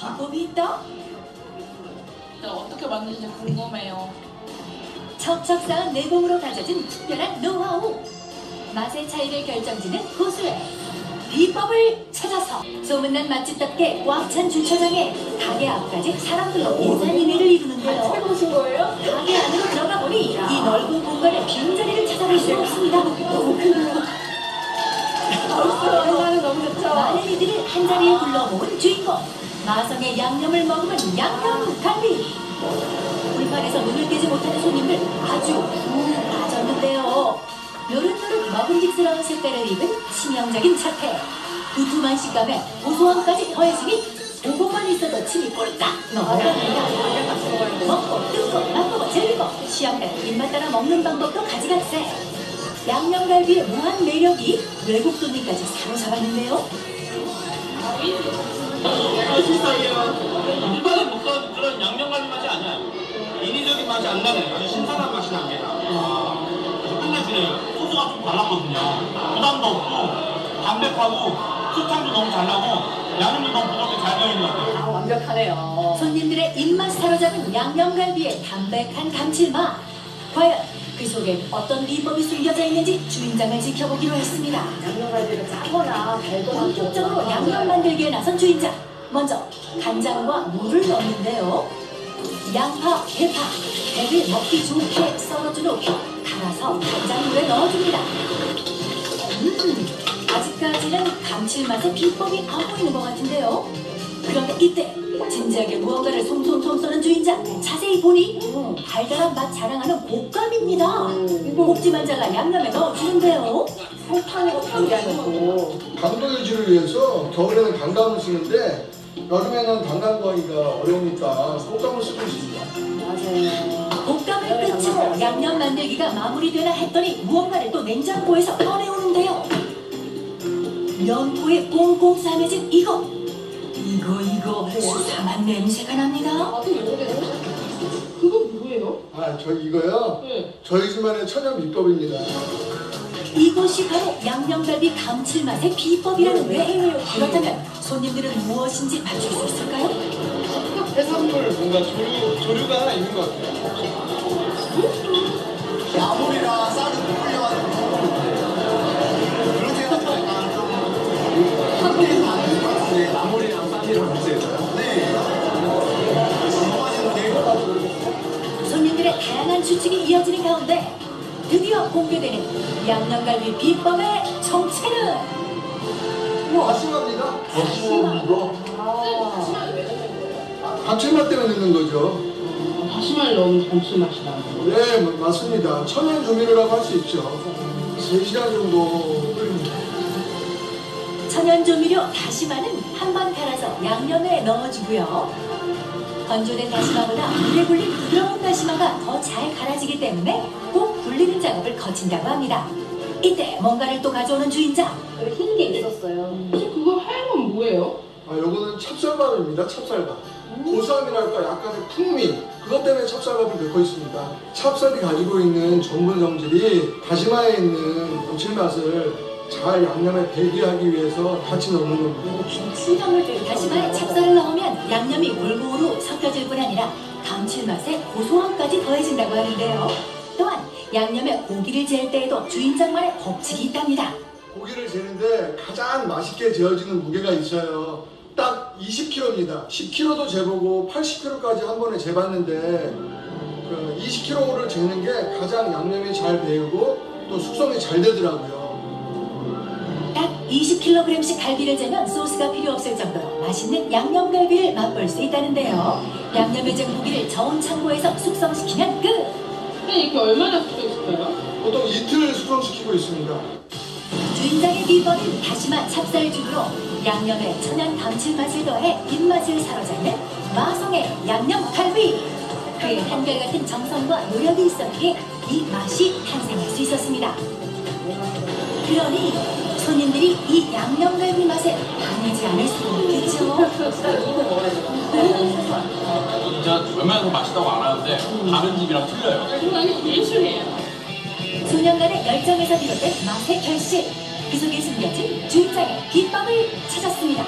비법이 있다? 어떻게 만드는지 궁금해요. 척척 쌓은 내공으로 다져진 특별한 노하우. 맛의 차이를 결정짓는 고수의 비법을 찾아서 소문난 맛집답게 꽉 찬 주차장에 가게 앞까지 사람들로 인산인해를 이루는데요. 해보신 거예요? 가게 안으로 들어가 보니 이 넓은 공간에 빈자리를 찾아볼 수가 없습니다. 너무 크네요. 얼마나 너무 좋죠? 많은 이들을 한자리에 불러 모은 주인공. 마성의 양념을 머금은 양념갈비. 불판에서 눈을 떼지 못하는 손님들 아주 푹 빠졌는데요. 노릇노릇 먹음직스러운 색깔을 입은 치명적인 자태. 두툼한 식감에 고소함까지 더해지니 보고만 있어도 침이 꼴딱 넘어갑니다. 먹고 뜯고 맛보고 즐기고 취향대로 입맛 따라 먹는 방법도 가지각색. 양념갈비의 무한 매력이 외국 손님까지 사로잡았는데요. 비슷하게요. 일반에 먹던 그런 양념갈비 맛이 아니야. 인위적인 맛이 안 나네. 아주 신선한 맛이 납니다. 아주 끝내주네요. 소스가 좀 달랐거든요. 부담도 없고 담백하고 수탕도 너무 잘 나고 양념도 너무 부드럽게 잘 되어 있는 것 같아요. 아, 완벽하네요. 손님들의 입맛 사로잡은 양념갈비의 담백한 감칠맛. 과연 그 속에 어떤 비법이 숨겨져 있는지 주인장을 지켜보기로 했습니다. 양념갈비가 짜거나 달거나 본격적으로 양념 만들기에 나선 주인장. 먼저 간장과 물을 넣는데요. 양파, 대파, 배를 먹기 좋게 썰어준 후 갈아서 간장물에 넣어줍니다. 아직까지는 감칠맛의 비법이 안 보이는 것 같은데요. 그런데 이때 진지하게 무언가를 솜솜솜 써는 주인장. 자세히 보니 달달한 맛 자랑하는 곶감입니다. 꼭지만 잘라 양념에 넣어주는데요. 설탕이고 달걀이고 당도 유지를 위해서 겨울에는 단감을 쓰는데 여름에는 단감 구하기가 어려우니까 곶감을 쓰고 있습니다. 맞아요. 곶감을 끝으로 양념 만들기가 마무리되나 했더니 무언가를 또 냉장고에서 꺼내오는데요. 면포에 꽁꽁 싸매진 이거 수상한 냄새가 납니다. 나도 모르겠네. 그건 뭐예요? 아, 저 이거요? 네. 저희 집만의 천연 비법입니다. 이것이 바로 양념갈비 감칠맛의 비법이라는데 그렇다면 손님들은 무엇인지 맞출 수 있을까요? 해산물 뭔가 조류가 있는 것 같아요. 나물이랑 쌀을 불려가지고 그렇게 해가지고 약간 좀 한국에서 만드는 것 같은데 나물이랑 쌈이랑 미세해서요? 네. 너무 맛있는데 손님들의 다양한 추측이 이어지는 가운데 드디어 공개되는 양념갈비 비법의 정체는 다시마입니다. 다시마. 아, 감칠맛 때문에 넣는 거죠. 다시마를 넣으면 감칠맛이 나요. 네, 맞습니다. 천연 조미료라고 할 수 있죠. 3시간 정도 끓입니다. 천연 조미료 다시마는 한 번 갈아서 양념에 넣어주고요. 건조된 다시마보다 물에 불린 부드러운 다시마가 더 잘 갈아지기 때문에 꼭 불리는 작업을 거친다고 합니다. 이때 뭔가를 또 가져오는 주인장. 그리고 흰 게 있었어요. 혹시 그거 하얀 건 뭐예요? 아, 요거는 찹쌀밥입니다. 찹쌀밥. 고소함이랄까 약간의 풍미. 그것 때문에 찹쌀밥을 넣고 있습니다. 찹쌀이 가지고 있는 전분 성질이 다시마에 있는 감칠맛을 잘 양념에 배게 하기 위해서 같이 넣는 겁니다. 김치향을 다시마에 찹쌀을 넣으면 양념이 골고루 섞여질 뿐 아니라 감칠맛에 고소함까지 더해진다고 하는데요. 또한 양념에 고기를 재울 때에도 주인장만의 법칙이 있답니다. 고기를 재는데 가장 맛있게 재어지는 무게가 있어요. 딱 20kg입니다. 10kg도 재보고 80kg까지 한 번에 재봤는데 20kg를 재는 게 가장 양념이 잘 배우고 또 숙성이 잘 되더라고요. 딱 20kg씩 갈비를 재면 소스가 필요 없을 정도로 맛있는 양념갈비를 맛볼 수 있다는데요. 양념에 재 고기를 저온 창고에서 숙성시키면 끝! 이렇게 얼마나 숙성시켜요? 보통 이틀 숙성시키고 있습니다. 주인장의 비법인 다시마 찹쌀죽으로 양념에 천연 감칠맛을 더해 입맛을 사로잡는 마성의 양념갈비. 그의 한결같은 정성과 노력이 있었기에 이 맛이 탄생할 수 있었습니다. 그러니 손님들이 이 양념갈비 맛에 반하지 않을 수 없겠죠. 진짜 웬만해서 맛있다고 안 하는데 다른 집이랑 틀려요. 수년간의 열정에서 비롯된 맛의 결실. 그 속에 숨겨진 주인장의 비법을 찾았습니다.